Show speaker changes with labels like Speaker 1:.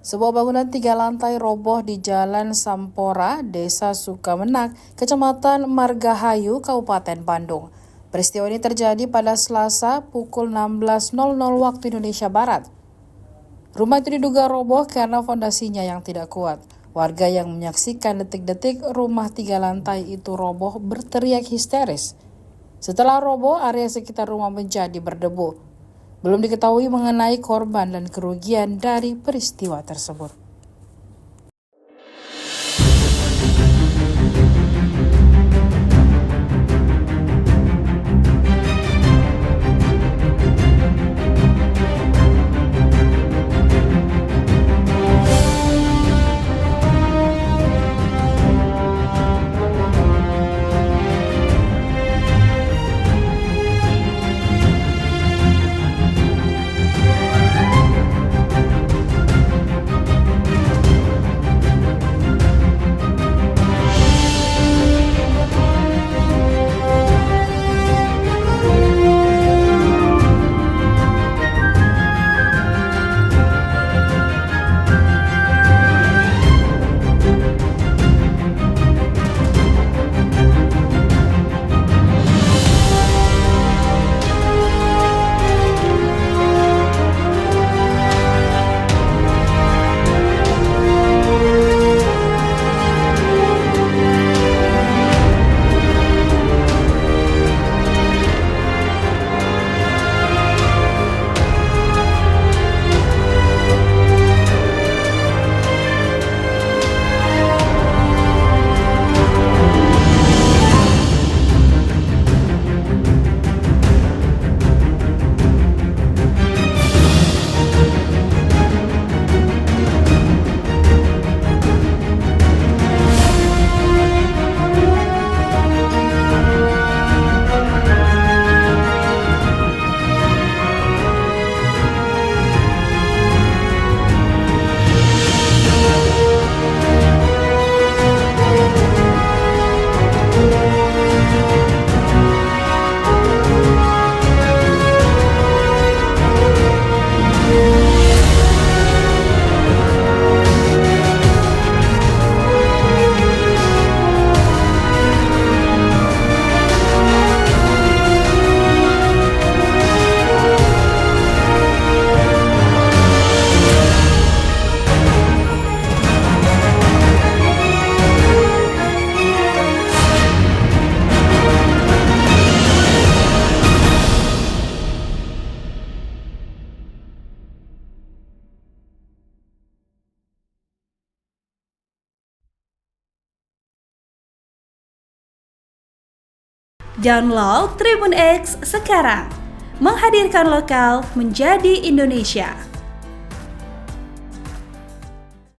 Speaker 1: Sebuah bangunan 3 lantai roboh di Jalan Sampora, Desa Sukamenak, Kecamatan Margahayu, Kabupaten Bandung. Peristiwa ini terjadi pada Selasa pukul 16.00 waktu Indonesia Barat. Rumah itu diduga roboh karena fondasinya yang tidak kuat. Warga yang menyaksikan detik-detik rumah 3 lantai itu roboh berteriak histeris. Setelah roboh, area sekitar rumah menjadi berdebu. Belum diketahui mengenai korban dan kerugian dari peristiwa tersebut.
Speaker 2: Download Tribun X sekarang, menghadirkan lokal menjadi Indonesia.